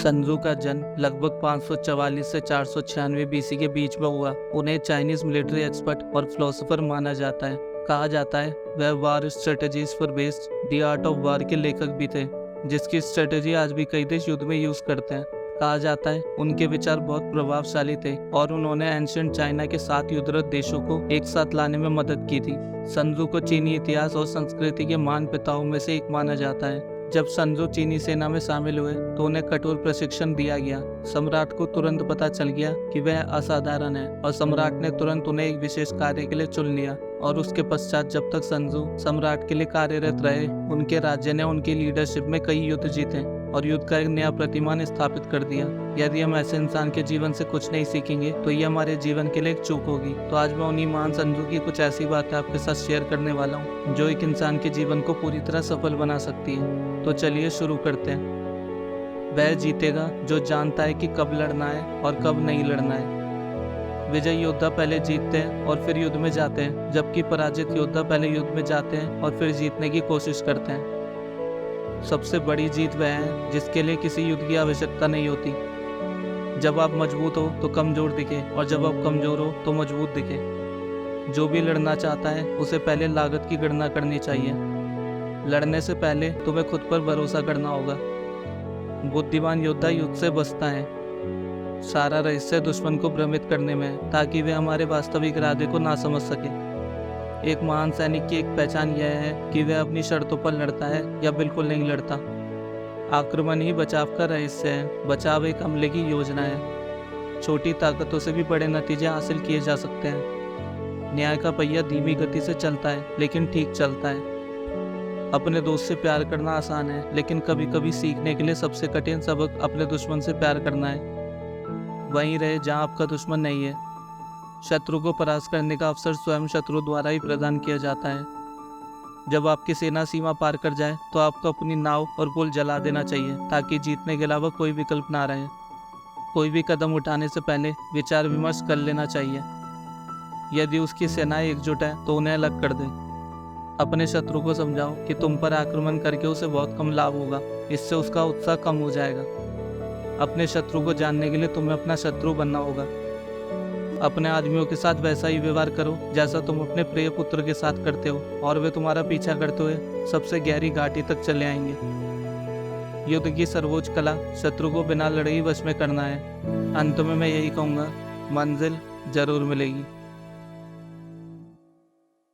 संजू का जन्म लगभग 544 से 496 बीसी के बीच में हुआ। उन्हें चाइनीज मिलिट्री एक्सपर्ट और फिलोसोफर माना जाता है। कहा जाता है वह war strategies for based the art of war के लेखक भी थे, जिसकी स्ट्रेटजी आज भी कई देश युद्ध में यूज करते हैं। कहा जाता है उनके विचार बहुत प्रभावशाली थे और उन्होंने एंशिएंट चाइना के 7 युद्धरत देशों को एक साथ लाने में मदद की थी। संजू को चीनी इतिहास और संस्कृति के महान पिताओं में से एक माना जाता है। जब संजू चीनी सेना में शामिल हुए तो उन्हें कठोर प्रशिक्षण दिया गया। सम्राट को तुरंत पता चल गया कि वह असाधारण है और सम्राट ने तुरंत उन्हें एक विशेष कार्य के लिए चुन लिया। और उसके पश्चात जब तक संजू सम्राट के लिए कार्यरत रहे, उनके राज्य ने उनकी लीडरशिप में कई युद्ध जीते और युद्ध का एक नया प्रतिमान स्थापित कर दिया। यदि हम ऐसे इंसान के जीवन से कुछ नहीं सीखेंगे तो ये हमारे जीवन के लिए एक चूक होगी। तो आज मैं उन्हीं महान संजू की कुछ ऐसी बातें आपके साथ शेयर करने वाला हूँ जो एक इंसान के जीवन को पूरी तरह सफल बना सकती है। तो चलिए शुरू करते हैं। वह जीतेगा जो जानता है कि कब लड़ना है और कब नहीं लड़ना है। विजयी योद्धा पहले जीतते हैं और फिर युद्ध में जाते हैं, जबकि पराजित योद्धा पहले युद्ध में जाते हैं और फिर जीतने की कोशिश करते हैं। सबसे बड़ी जीत वह है जिसके लिए किसी युद्ध की आवश्यकता नहीं होती। जब आप मजबूत हो तो कमजोर दिखे और जब आप कमजोर हो तो मजबूत दिखे। जो भी लड़ना चाहता है उसे पहले लागत की गणना करनी चाहिए। लड़ने से पहले तुम्हें खुद पर भरोसा करना होगा। बुद्धिमान योद्धा युद्ध से बचता है। सारा रहस्य दुश्मन को भ्रमित करने में है ताकि वे हमारे वास्तविक इरादे को ना समझ सके। एक महान सैनिक की एक पहचान यह है कि वह अपनी शर्तों पर लड़ता है या बिल्कुल नहीं लड़ता। आक्रमण ही बचाव का रहस्य है। बचाव एक हमले की योजना है। छोटी ताकतों से भी बड़े नतीजे हासिल किए जा सकते हैं। न्याय का पहिया धीमी गति से चलता है लेकिन ठीक चलता है। अपने दोस्त से प्यार करना आसान है, लेकिन कभी कभी सीखने के लिए सबसे कठिन सबक अपने दुश्मन से प्यार करना है। वहीं रहे जहां आपका दुश्मन नहीं है। शत्रु को परास्त करने का अवसर स्वयं शत्रु द्वारा ही प्रदान किया जाता है। जब आपकी सेना सीमा पार कर जाए तो आपको अपनी नाव और पुल जला देना चाहिए ताकि जीतने के अलावा कोई विकल्प ना रहे। कोई भी कदम उठाने से पहले विचार विमर्श कर लेना चाहिए। यदि उसकी सेनाएं एकजुट है तो उन्हें अलग कर दें। अपने शत्रु को समझाओ कि तुम पर आक्रमण करके उसे बहुत कम लाभ होगा। इससे उसका उत्साह कम हो जाएगा। अपने शत्रु को जानने के लिए तुम्हें अपना शत्रु बनना होगा। अपने आदमियों के साथ वैसा ही व्यवहार करो जैसा तुम अपने प्रिय पुत्र के साथ करते हो, और वे तुम्हारा पीछा करते हुए सबसे गहरी घाटी तक चले आएंगे। युद्ध की सर्वोच्च कला शत्रु को बिना लड़े ही वश में करना है। अंत में मैं यही कहूँगा, मंजिल जरूर मिलेगी।